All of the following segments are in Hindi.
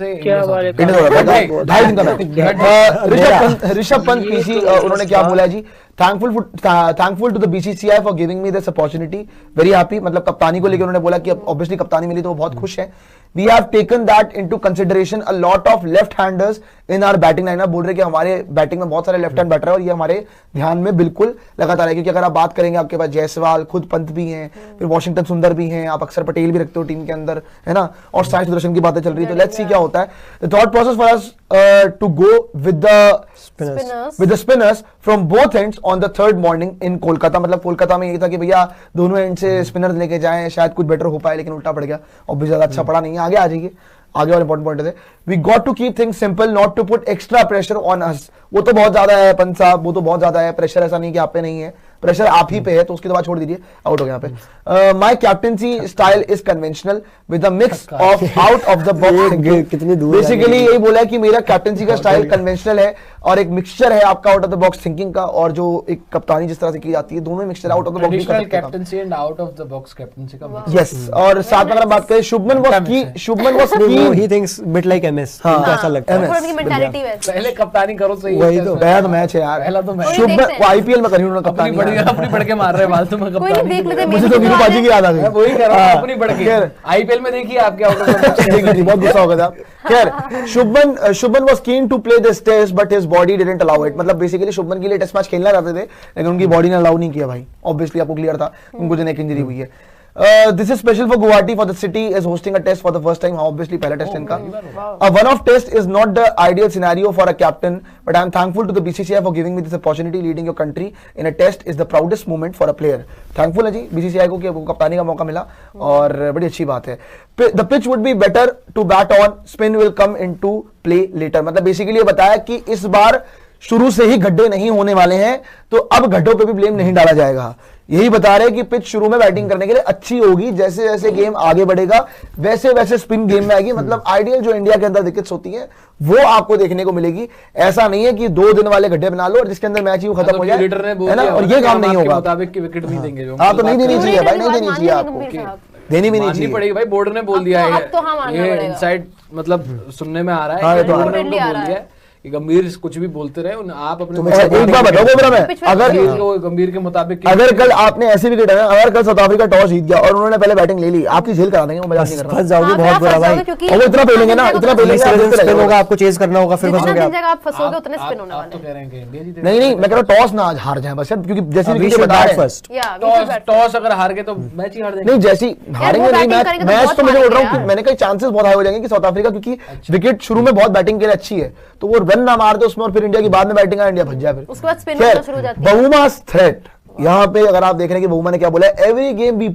क्या ढाई दिन का मैच। ऋषभ पंत पीसी उन्होंने क्या बोला जी, thankful to the BCCI for giving me this opportunity, very happy. मतलब कप्तानी को लेकर उन्होंने बोला कि ऑब्वियसली कप्तानी मिली तो वो बहुत खुश है। We have taken that into consideration, a lot of left handers in our batting lineup. बोल रहे कि हमारे बैटिंग में बहुत सारे लेफ्ट हैंड बैटर है और ये हमारे ध्यान में बिल्कुल लगातार है, क्योंकि अगर आप बात करेंगे आपके पास जायसवाल, खुद पंत भी हैं, फिर वॉशिंगटन सुंदर भी हैं, आप अक्षर पटेल भी रखते हो टीम के अंदर, है ना, और साई सुदर्शन की बातें चल रही है। तो लेट्स सी क्या होता है। The thought process for us to go with the spinners from both ends on the third morning in Kolkata. मतलब कोलकाता में ये था कि भैया दोनों एंड से स्पिनर्स लेके जाएं, शायद कुछ बेटर हो पाए, लेकिन उल्टा पड़ गया और भी ज्यादा अच्छा पड़ा नहीं है। आगे आ जाइए, आगे और इंपॉर्टेंट पॉइंट है, we got to keep things simple, not to put extra pressure on us. वो तो बहुत ज्यादा है पंत साहब, वो तो बहुत ज्यादा है प्रेशर, ऐसा नहीं कि आप पे नहीं है, प्रेशर आप ही पे है, तो उसके बाद छोड़ दीजिए, आउट हो गया यहाँ पे। My captaincy style is conventional with a mix of out of the box thinking. Basically यही बोला है कि मेरा कैप्टेंसी का स्टाइल कन्वेंशनल है और एक मिक्सचर है आपका out of the box thinking का, और जो एक कप्तानी जिस तरह से की जाती है, दोनों mixture out of the box captaincy and out of the box captaincy का। यस, और साथ में अगर हम बात करें शुभमन वाज की he thinks bit like MS, उनको ऐसा लगता है उनकी मेंटालिटी वैसे। पहले कप्तानी करो सही, वही तो पहला तो मैच है यार, पहला तो मैच शुभमन आईपीएल में करी उन्होंने कप्तानी, अपनी बढ़ के मार रहे फालतू में कोई नहीं कप्तानी। देख लेते, मुझे तो वीरू बाजी की याद आ गई। मैं वही कह रहा हूं, अपनी बढ़ के आईपीएल में देखिए आप क्या होगा। बहुत गुस्सा हो गया था। खैर, Shubman was keen to play this test but his body didn't allow it. मतलब बेसिकली शुभमन के लिए टेस्ट मैच खेलना चाहते थे, लेकिन उनकी बॉडी ने अलाउ नहीं किया भाई। ऑब्वियसली आपको क्लियर था उनको जो नेक इंजरी हुई है। This is special for Guwahati, for the city is hosting a test for the first time. Obviously पहला टेस्ट इनका। A one-off test is not the ideal scenario for a captain, but I am thankful to the BCCI for giving me this opportunity. Leading your country in a test is the proudest moment for a player. Thankful है जी BCCI को कि कप्तानी का मौका मिला और बड़ी अच्छी बात है। The pitch would be better to bat on. Spin will come into play later. मतलब बेसिकली ये बताया कि इस बार शुरू से ही गड्ढे नहीं होने वाले हैं, तो अब गड्ढों पे भी ब्लेम नहीं डाला जाएगा। यही बता रहे कि पिच शुरू में बैटिंग करने के लिए अच्छी होगी, जैसे जैसे गेम आगे बढ़ेगा वैसे वैसे स्पिन गेम में आएगी। मतलब आइडियल जो इंडिया के अंदर विकेट्स होती है वो आपको देखने को मिलेगी। ऐसा नहीं है कि 2 दिन वाले गड्ढे बना लो और जिसके अंदर मैच ही खत्म हो जाए, है ना, और ये काम नहीं होगा। मुताबिक की विकेट नहीं देंगे, हाँ तो नहीं देनी चाहिए भाई, नहीं देनी चाहिए आपको, देनी भी नहीं चाहिए पड़ेगी भाई। बोर्ड ने बोल दिया है ये इनसाइड, मतलब सुनने में आ रहा है, बोर्ड ने बोल दिया कि गंभीर कुछ भी बोलते रहे, आप अपने एक बात बताओ बोबरा में, अगर गंभीर के मुताबिक अगर कल आपने ऐसी विकेट है, अगर कल साउथ अफ्रीका टॉस जीत गया और उन्होंने पहले बैटिंग ले ली, आपकी झेल करा देंगे, वो मजाक नहीं कर रहा। फंस जाओगे बहुत बुरा भाई, और इतना पेलेंगे ना, इतना पेलेंगे, स्पिन होगा, आपको चेज करना होगा, फिर फंसोगे आप फंसोगे उतने स्पिन होने वाले। तो कह रहे हैं कि इंडिया जीतेगी। नहीं, मैं कह रहा हूं टॉस ना आज हार जाए बस, क्योंकि जैसे विकेट बता रहे हैं टॉस अगर हार गए तो मैच ही हार देंगे। नहीं, जैसी हारेंगे नहीं मैच तो मैं बोल रहा हूँ, मैंने कहा चांसेस बहुत हाई हो जाएंगे कि साउथ अफ्रीका, क्योंकि विकेट शुरू में बहुत बैटिंग के लिए अच्छी है, तो वो रन ना मार दे उसमें और फिर इंडिया की बाद में बैटिंग इंडिया भज जाए, फिर उसके बाद स्पिन होना शुरू हो जाती है। बहुमा's थ्रेट यहाँ पे अगर आप देख रहे हैं कि बहुमा ने क्या बोला है, every game we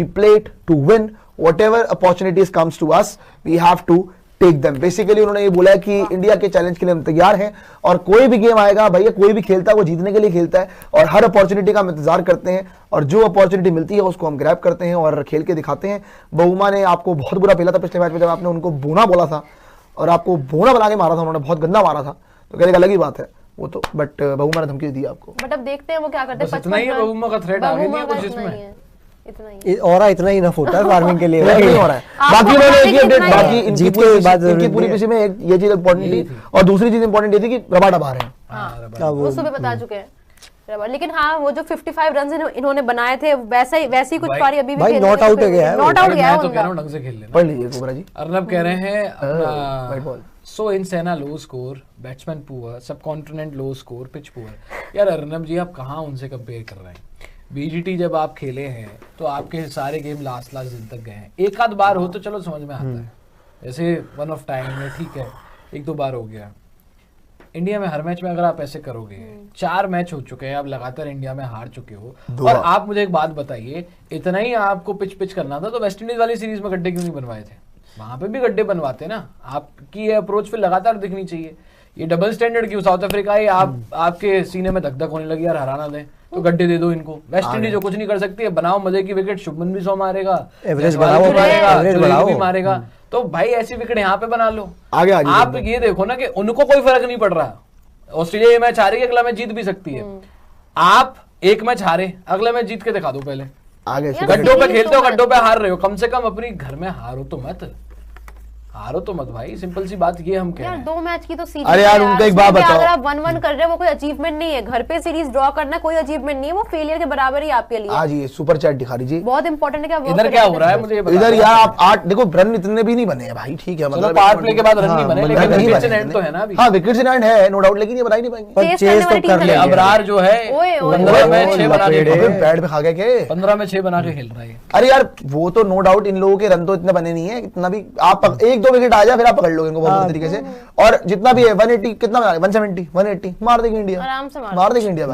play it to win, whatever opportunities comes to us we have to take them. Basically उन्होंने ये बोला है कि इंडिया के चैलेंज के लिए हम तैयार हैं और कोई भी गेम आएगा भैया, कोई भी खेलता है वो जीतने के लिए खेलता है और हर अपॉर्चुनिटी का हम इंतजार करते हैं और जो अपॉर्चुनिटी मिलती है उसको हम ग्रैब करते हैं और खेल के दिखाते हैं। बहुमा ने आपको बहुत बुरा खेला था पिछले मैच में, जब आपने उनको बोना बोला था और आपको बोना बना के मारा था, उन्होंने बहुत गंदा मारा था, तो कहने का अलग ही बात है वो तो, बट बहुमा ने धमकी दी आपको। बट अब देखते हैं वो क्या करते हैं। इतना ही बहुमा का थ्रेट आगे नहीं है कुछ इसमें, इतना ही और इतना ही इनफ होता है फार्मिंग के लिए, नहीं हो रहा है। बाकी उन्होंने एक अपडेट, बाकी जीत के बाद इनकी पूरी पीछे में एक ये चीज इंपॉर्टेंट थी और दूसरी चीज इंपॉर्टेंट ये थी कि रबाडा बाहर है, वो सुबह बता चुके हैं। लेकिन हाँ, वो जो 55 रन इन्होंने बनाए थे वैसी कुछ पारी अभी भी भाई नॉट आउट हो गया है, नॉट आउट गया है तो उनका। कह रहा हूं ढंग से खेल लेना। पढ़ लीजिए कोबरा जी। अर्नब कह रहे हैं व्हाइट बॉल सो इन सेना लो स्कोर, बैट्समैन पुअर, सब कॉन्टिनेंट लो स्कोर, पिच पुअर। यार अर्नब जी आप कहाँ उनसे कंपेयर कर रहे हैं? बीजीटी जब आप खेले हैं तो आपके सारे गेम लास्ट दिन तक गए हैं। एक आध बार हो तो चलो समझ में आता है, जैसे वन ऑफ टाइम में ठीक है, 1-2 बार हो गया। इंडिया में हर मैच में अगर आप ऐसे करोगे, 4 मैच हो चुके हैं, आप लगातार इंडिया में हार चुके हो, और आप मुझे एक बात बताइए, इतना ही आपको पिच करना था तो वेस्ट इंडीज वाली सीरीज में गड्ढे क्यों नहीं बनवाए थे? वहां पे भी गड्ढे बनवाते ना। आपकी ये अप्रोच फिर लगातार दिखनी चाहिए। ये डबल स्टैंडर्ड क्यों? साउथ अफ्रीका ही आपके सीने में धक धक होने लगी, यार हराना दें तो गड्ढे दे दो इनको। वेस्ट इंडीज जो कुछ नहीं कर सकती है, बनाओ मजे की विकेट, शुभमन भी 100 मारेगा, एवरेज बढ़ाओ, भी मारेगा, तो भाई ऐसी विकेट यहाँ पे बना लो। आगे आप ये देखो ना कि उनको कोई फर्क नहीं पड़ रहा, ऑस्ट्रेलिया ये मैच हारेगी, अगला मैच जीत भी सकती है। आप एक मैच हारे, अगला मैच जीत के दिखा दो पहले। आगे गड्ढों पे खेलते हो, गड्ढों पे हार रहे हो, कम से कम अपनी घर में हारो तो मत। हारो तो मत भाई, सिंपल सी बात ये हम कह रहे यार हैं। 2 मैच की तो सीरीज अरे यार, उनका एक बात बताओ। अगर आप 1-1 कर रहे हो वो कोई अचीवमेंट नहीं है, घर पे सीरीज ड्रॉ करना कोई अचीवमेंट नहीं है, वो फेलियर के बराबर ही आपके लिए। हाँ जी, सुपर चैट दिखा दीजिए। बहुत इंपॉर्टेंट है कि आप work इधर करें क्या अपने हो रहा है पे। मुझे ये बता इधर दो। यार आप 8 देखो, रन इतने भी नहीं बने हैं भाई, ठीक है, चलो मतलब पावर प्ले के बाद रन नहीं बने, हाँ, लेकिन नहीं विकेट्स बने। इन हैंड तो है ना अभी। हाँ, विकेट्स इन हैंड है नो डाउट, लेकिन ये बना ही नहीं पाएंगे। पर चेस चेस करने तो वाली टीम कर का लेंगे। नहीं। अबरार जो है ओए, ओए, 15 में ओए, 6 बना के लपेड़े। पैड पे खा गए के 15 में 6 बना के खेल रहा है। अरे यार वो तो नो डाउट इन लोगों के रन तो इतने बने नहीं है, इतना भी आप 1-2 विकेट आ जाए फिर आप पकड़ लोगे इनको बहुत बुरी तरीके से। और जितना भी है 180 कितना 170 180 मार देगी इंडिया, आराम से मार मार देगी इंडिया।